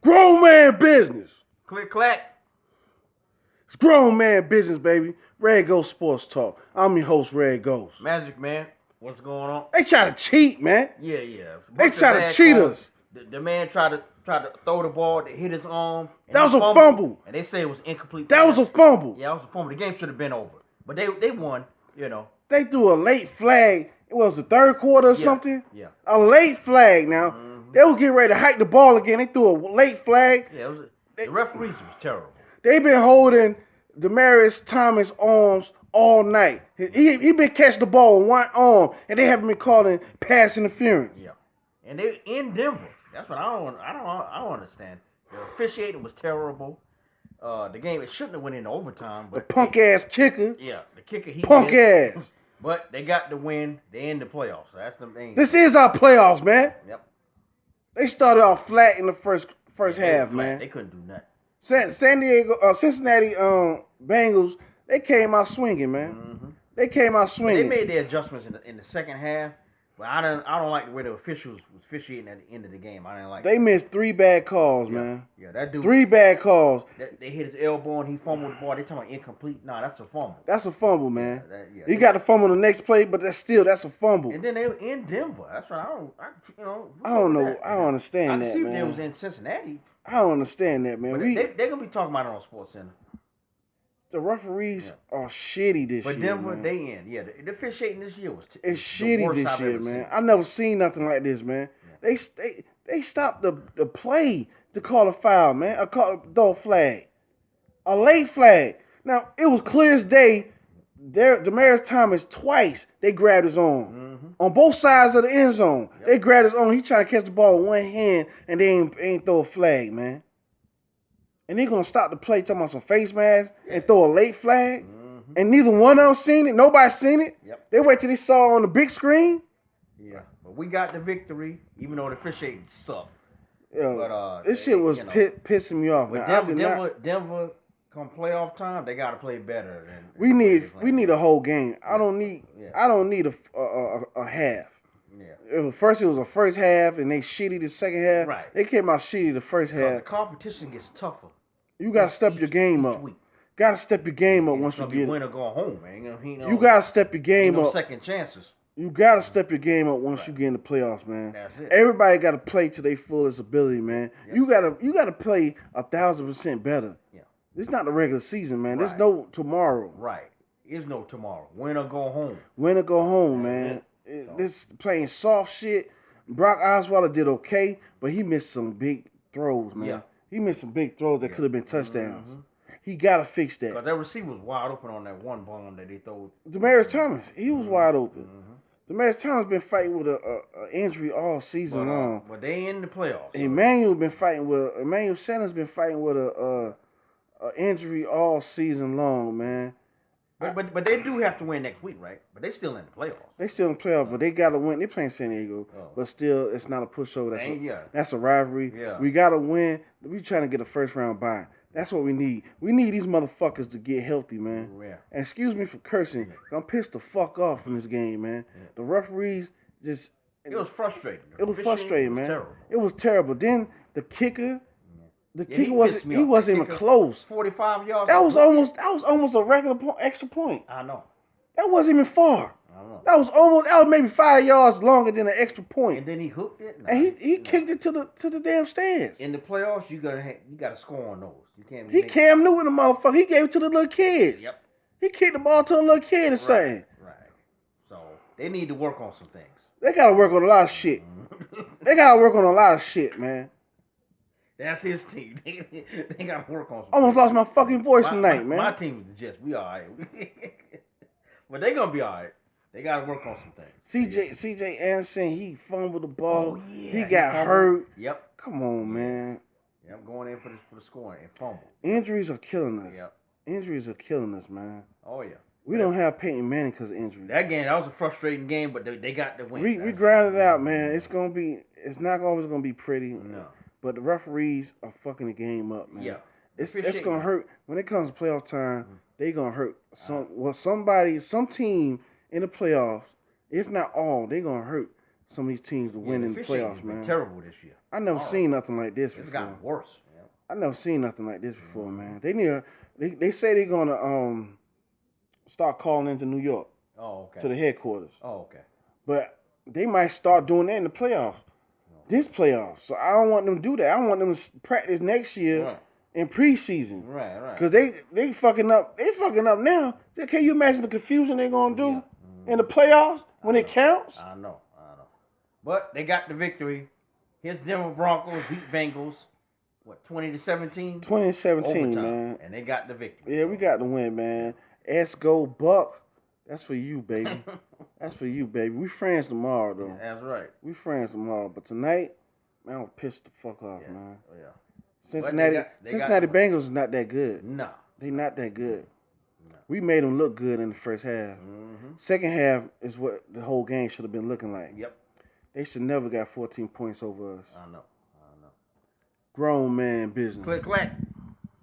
Grown man business. Click clack. It's grown man business, baby. Red Ghost Sports Talk. I'm your host, Red Ghost. Magic man, what's going on? They try to cheat, man. Yeah. They try to cheat us. The man tried to throw the ball, to hit his arm. That was a fumble. And they say it was incomplete. That was a fumble. Yeah, that was a fumble. The game should have been over. But they won, you know. They threw a late flag. It was the third quarter or something. Yeah. A late flag now. Mm-hmm. They was getting ready to hike the ball again. They threw a late flag. Yeah, the referees was terrible. They've been holding Demaryius Thomas' arms all night. He been catching the ball with one arm, and they haven't been calling pass interference. Yeah, and they in Denver. That's what I don't understand. The officiating was terrible. The game, it shouldn't have went into overtime. But the punk ass kicker. Yeah, the kicker. Punk ass. But they got the win. They in the playoffs. So that's the main. This is our playoffs, man. Yep. They started off flat in the first half, man. They couldn't do nothing. Cincinnati Bengals, they came out swinging, man. Mm-hmm. They came out swinging. They made their adjustments in the second half, but I don't like the way the officials was officiating at the end of the game. I didn't like. They missed 3 bad calls, man. Yeah, that dude. 3 bad calls. They hit his elbow and he fumbled the ball. They talking about incomplete. Nah, that's a fumble. That's a fumble, man. Yeah, he got the fumble the next play, but that's a fumble. And then they were in Denver. That's what I don't know. I don't understand that, I see if man. they was in Cincinnati. I don't understand that, man. They're gonna be talking about it on Sports Center. The referees are shitty this year. But Denver, man. they in. Yeah, the officiating this year was it's shitty this year, man. I never seen nothing like this, man. Yeah. They stopped the play to call a foul, man. Throw a flag, a late flag. Now it was clear as day. Demaryius Thomas twice they grabbed his arm on both sides of the end zone. Yep. They grabbed his arm. He tried to catch the ball with one hand, and they ain't throw a flag, man. And they gonna stop the play talking about some face mask and throw a late flag. Mm-hmm. And neither one of them seen it. Nobody seen it. Yep. They wait till they saw it on the big screen. Yeah, but we got the victory, even though the officiating sucked. Yeah, but this shit was pissing me off. But Denver, come playoff time, they gotta play better. We need a whole game. I don't need a half. Yeah. First it was a first half, and they shitty the second half. Right. They came out shitty the first half. The competition gets tougher. You gotta step your game up. Gotta step your game up once you get it. Win or go home, man. You gotta step your game up. Second chances. You gotta step your game up once you get in the playoffs, man. That's it. Everybody gotta play to their fullest ability, man. Yep. You gotta play 1,000% better. Yeah. It's not the regular season, man. Right. There's no tomorrow. Right. There's no tomorrow. Win or go home. Win or go home, man. This playing soft shit. Brock Osweiler did okay, but he missed some big throws, man. Yeah. He missed some big throws that could have been touchdowns. Mm-hmm. He gotta fix that. Because that receiver was wide open on that one bomb that they threw. Demaryius Thomas, he was wide open. Mm-hmm. Demaryius Thomas been fighting with a injury all season long. But they in the playoffs. So. Emmanuel Sanders been fighting with a injury all season long, man. But they do have to win next week, right? But they still in the playoffs. They still in the playoffs, but they gotta win. They playing San Diego, but still, it's not a pushover. That's a rivalry. Yeah. We gotta win. We trying to get a first round bye. That's what we need. We need these motherfuckers to get healthy, man. Yeah. And excuse me for cursing. I'm pissed the fuck off in this game, man. Yeah. The referees just. It was frustrating. It was frustrating, man. Terrible. It was terrible. Then the kicker. The kicker wasn't even close. 45 yards. That was almost a regular extra point. I know. That wasn't even far. I know. That was maybe 5 yards longer than an extra point. And then he hooked it. And he kicked it to the damn stands. In the playoffs, you gotta score on those. You can't. He Cam Newton, the motherfucker. He gave it to the little kids. Yep. He kicked the ball to a little kid or something. Right. So they need to work on some things. They gotta work on a lot of shit. They gotta work on a lot of shit, man. That's his team. They got to work on some. Almost lost my fucking voice tonight, man. My team is the Jets. We all right. But they going to be all right. They got to work on some things. CJ Anderson, he fumbled the ball. Oh, yeah. He got hurt. Yep. Come on, man. Yeah, I'm going in for the scoring and fumble. Injuries are killing us. Yep. Injuries are killing us, man. Oh, yeah. We don't have Peyton Manning because of injury. That was a frustrating game, but they got the win. We grinded it out, man. It's not always going to be pretty. No. But the referees are fucking the game up, man. Yeah. It's gonna hurt when it comes to playoff time. They gonna hurt some team in the playoffs. If not all, they gonna hurt some of these teams to win in the playoffs, man. Terrible this year. I never seen nothing like this before. It's gotten worse. Yeah. I never seen nothing like this before, man. They say they're gonna start calling into New York. Oh, okay. To the headquarters. Oh, okay. But they might start doing that in the playoffs. This playoffs. So I don't want them to do that. I want them to practice next year in preseason. Right. Because they fucking up. They fucking up now. Can you imagine the confusion they're gonna do in the playoffs when it counts? I know. But they got the victory. Here's Denver Broncos beat Bengals. What, 20-17? 20-17, man. And they got the victory. Yeah, we got the win, man. S go Buck. That's for you, baby. That's for you, baby. We friends tomorrow, though. Yeah, that's right. We friends tomorrow. But tonight, man, I'm pissed the fuck off, man. Oh, yeah. Cincinnati Bengals is not that good. No. They not that good. No. We made them look good in the first half. Mm-hmm. Second half is what the whole game should have been looking like. Yep. They should never got 14 points over us. I know. Grown man business. Click, clack.